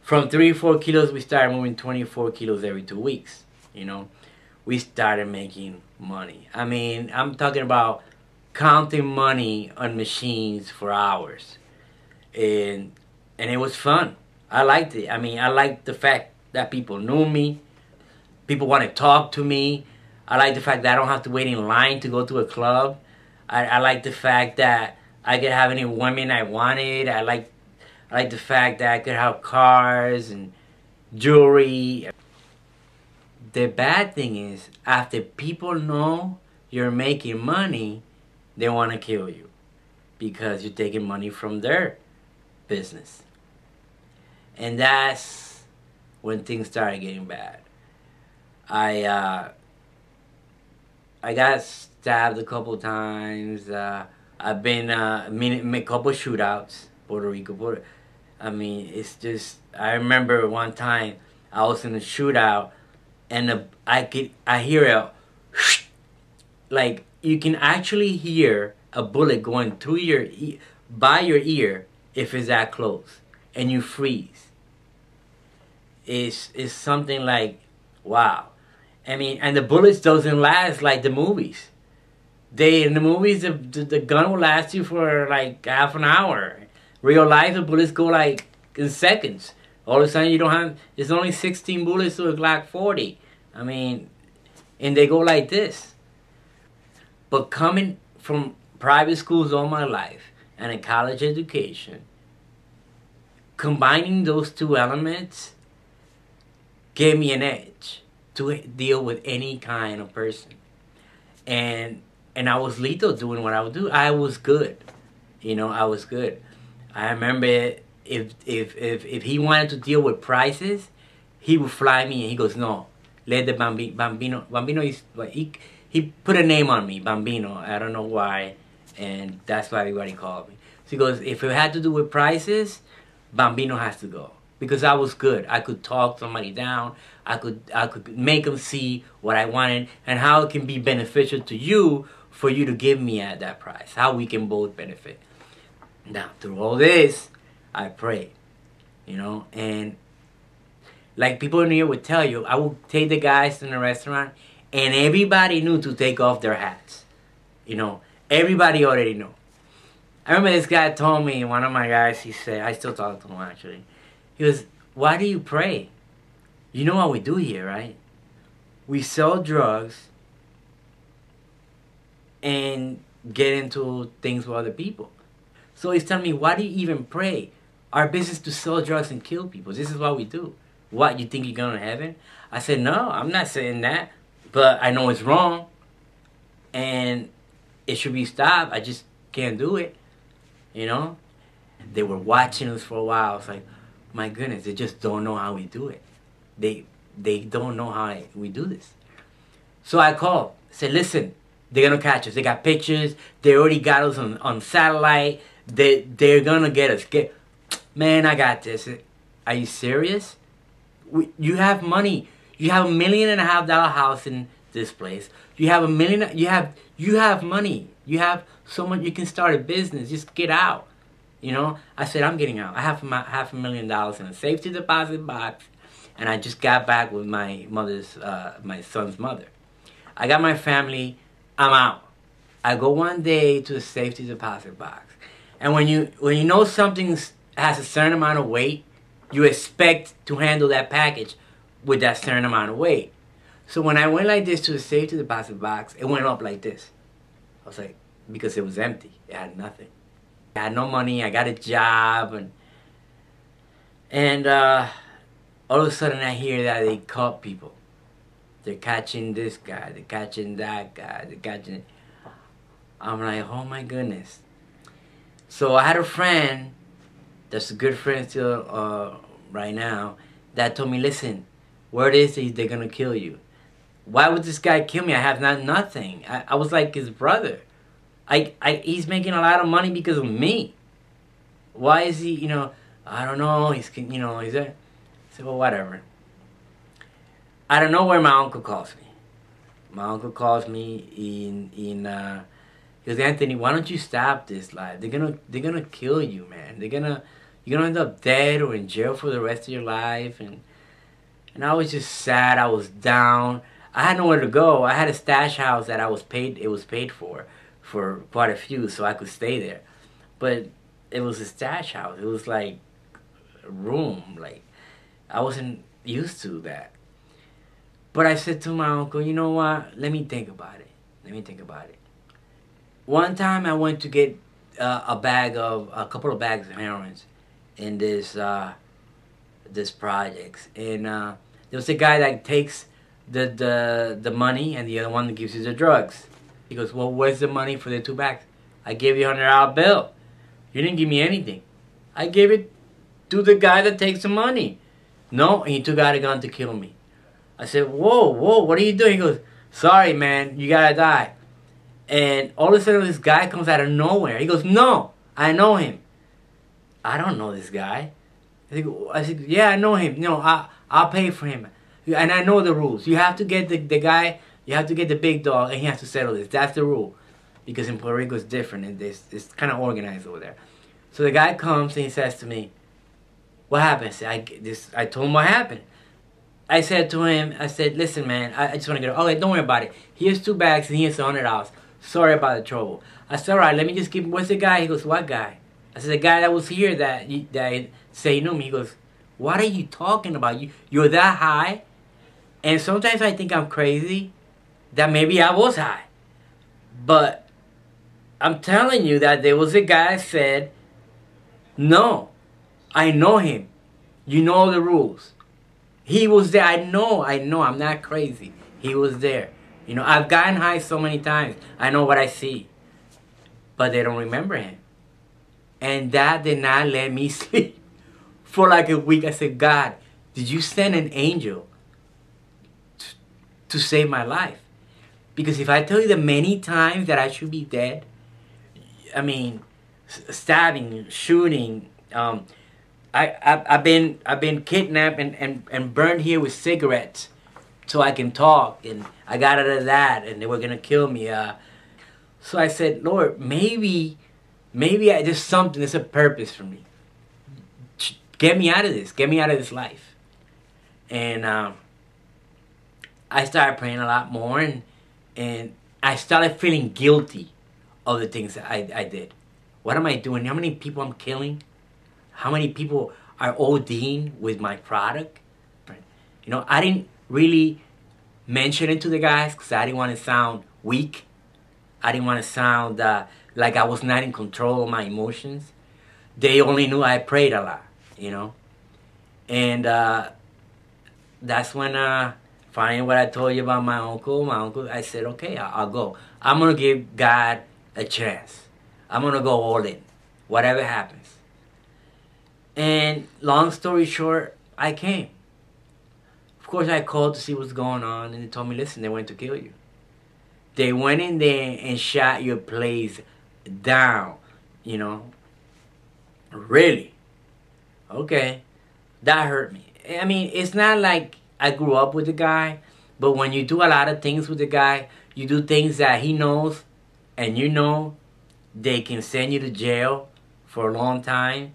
From 34 kilos, we started moving 24 kilos every 2 weeks. You know, we started making money. I mean, I'm talking about counting money on machines for hours, and it was fun. I liked it. I mean, I liked the fact that people knew me, people want to talk to me. I like the fact that I don't have to wait in line to go to a club. I like the fact that I could have any women I wanted. I like the fact that I could have cars and jewelry. The bad thing is, after people know you're making money, they want to kill you because you're taking money from their business. And that's when things started getting bad. I got stabbed a couple times. I've been in a couple shootouts, Puerto Rico. I mean, it's just. I remember one time I was in a shootout, and I hear a like you can actually hear a bullet going through your by your ear if it's that close, and you freeze. It's something like, wow. I mean, and the bullets doesn't last like the movies. In the movies, the gun will last you for like half an hour. Real life, the bullets go like in seconds. All of a sudden, you don't have. It's only 16 bullets to a Glock 40. I mean, and they go like this. But coming from private schools all my life and a college education, combining those two elements gave me an edge to deal with any kind of person. And I was lethal doing what I would do. I was good. You know, I was good. I remember if he wanted to deal with prices, he would fly me and he goes, no, let the Bambino is, like, he put a name on me, Bambino. I don't know why, and that's why everybody called me. So he goes, if it had to do with prices, Bambino has to go. Because I was good. I could talk somebody down. I could make them see what I wanted and how it can be beneficial to you for you to give me at that price. How we can both benefit. Now, through all this, I prayed. You know, and like people in here would tell you, I would take the guys in the restaurant and everybody knew to take off their hats. You know, everybody already knew. I remember this guy told me, one of my guys, he said, I still talk to him actually. He goes, why do you pray? You know what we do here, right? We sell drugs and get into things with other people. So he's telling me, why do you even pray? Our business is to sell drugs and kill people. This is what we do. What, you think you're going to heaven? I said, no, I'm not saying that. But I know it's wrong. And it should be stopped. I just can't do it. You know? They were watching us for a while. I was like, my goodness, they just don't know how we do it. They don't know how we do this. So I called. I said, listen, they're going to catch us. They got pictures. They already got us on satellite. They're going to get us. Man, I got this. Are you serious? You have money. You have $1.5 million house in this place. You have $1 million. You have money. You have so much. You can start a business. Just get out. You know, I said, I'm getting out. I have $500,000 in a safety deposit box, and I just got back with my son's mother. I got my family. I'm out. I go one day to the safety deposit box, and when you know something has a certain amount of weight, you expect to handle that package with that certain amount of weight. So when I went like this to the safety deposit box, it went up like this. I was like, because it was empty. It had nothing. I had no money. I got a job, and all of a sudden I hear that they caught people. They're catching this guy. They're catching that guy. They're catching. I'm like, oh my goodness. So I had a friend that's a good friend still right now that told me, listen, word is they're gonna kill you. Why would this guy kill me? I have nothing. I was like his brother. He's making a lot of money because of me. Why is he, you know, I don't know, he's there. I said, well, whatever. I don't know where my uncle calls me. My uncle calls me he goes, Anthony, why don't you stop this life? They're gonna kill you, man. You're gonna end up dead or in jail for the rest of your life. And I was just sad. I was down. I had nowhere to go. I had a stash house that I was paid. It was paid for quite a few, so I could stay there. But it was a stash house. It was like a room. Like I wasn't used to that. But I said to my uncle, you know what? Let me think about it. Let me think about it. One time I went to get a couple of bags of heroin in this projects, and there was a guy that takes the money, and the other one that gives you the drugs. He goes, well, where's the money for the 2 bags? I gave you $100 bill. You didn't give me anything. I gave it to the guy that takes the money. No, and he took out a gun to kill me. I said, whoa, what are you doing? He goes, sorry, man, you gotta die. And all of a sudden, this guy comes out of nowhere. He goes, no, I know him. I don't know this guy. I said, yeah, I know him. No, I'll pay for him. And I know the rules. You have to get the guy, you have to get the big dog, and he has to settle this. That's the rule. Because in Puerto Rico, it's different. And it's kind of organized over there. So the guy comes and he says to me, what happened? I told him what happened. I said to him, I said, listen, man, I just want to get it. Okay, don't worry about it. Here's 2 bags and here's $100. Sorry about the trouble. I said, all right, let me just give, what's the guy? He goes, what guy? I said, the guy that was here that say he knew me. He goes, what are you talking about? You're that high? And sometimes I think I'm crazy, that maybe I was high. But I'm telling you that there was a guy that said, no, I know him. You know the rules. He was there. I know. I'm not crazy. He was there. You know, I've gotten high so many times. I know what I see. But they don't remember him. And that did not let me sleep for like a week. I said, God, did you send an angel to save my life? Because if I tell you the many times that I should be dead, I mean, stabbing, shooting, I've been kidnapped and burned here with cigarettes so I can talk, and I got out of that, and they were gonna kill me. So I said, Lord, maybe there's something, there's a purpose for me. Get me out of this. Get me out of this life. And I started praying a lot more, and I started feeling guilty of the things that I did. What am I doing? How many people I'm killing? How many people are ODing with my product? You know, I didn't really mention it to the guys because I didn't want to sound weak. I didn't want to sound like I was not in control of my emotions. They only knew I prayed a lot, you know. And that's when, finally what I told you about my uncle, I said, okay, I'll go. I'm going to give God a chance. I'm going to go all in, whatever happens. And long story short, I came. Of course, I called to see what's going on, and they told me, listen, they went to kill you. They went in there and shot your place down, you know. Really? Okay. That hurt me. I mean, it's not like I grew up with the guy, but when you do a lot of things with the guy, you do things that he knows, and you know they can send you to jail for a long time,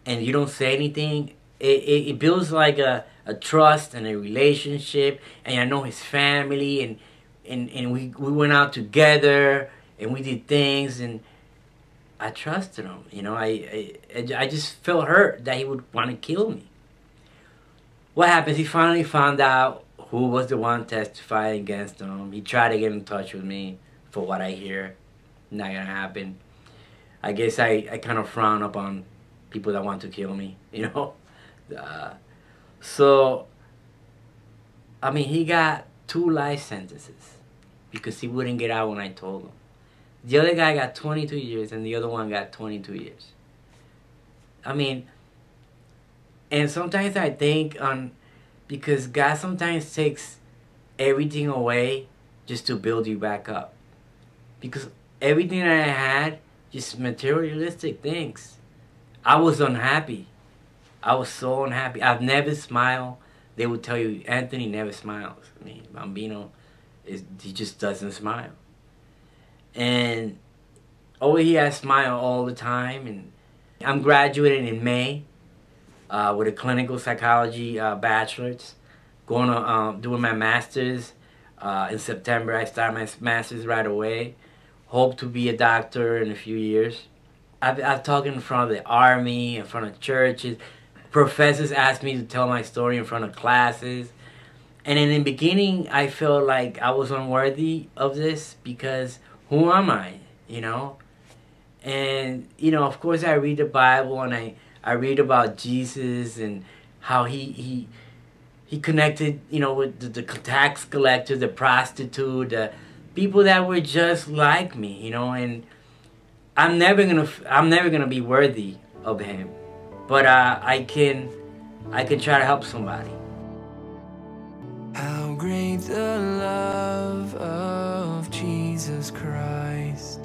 and you don't say anything. It builds like a trust and a relationship, and I know his family, and we went out together, and we did things, and I trusted him. You know, I just felt hurt that he would want to kill me. What happens? He finally found out who was the one testifying against him. He tried to get in touch with me, for what I hear. Not gonna happen. I guess I kind of frown upon people that want to kill me, you know. So, I mean, he got 2 life sentences because he wouldn't get out when I told him. The other guy got 22 years and the other one got 22 years. I mean, and sometimes I think because God sometimes takes everything away just to build you back up. Because everything that I had, just materialistic things. I was unhappy. I was so unhappy. I've never smiled. They would tell you, Anthony never smiles. I mean, Bambino, he just doesn't smile. And over here, I smile all the time. And I'm graduating in May with a clinical psychology bachelor's. Going to doing my master's in September. I start my master's right away. Hope to be a doctor in a few years. I've talked in front of the army, in front of churches. Professors asked me to tell my story in front of classes. And in the beginning, I felt like I was unworthy of this because who am I, you know? And, you know, of course I read the Bible and I read about Jesus and how he connected, you know, with the tax collector, the prostitute, the people that were just like me, you know, and I'm never gonna be worthy of him, but I can try to help somebody. How great the love of Jesus Christ.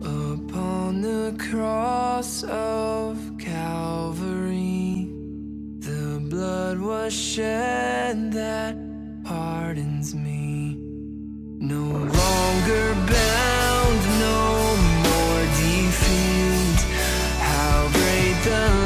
Upon the cross of Calvary, the blood was shed that pardons me. No longer bound, no more defeat. How great the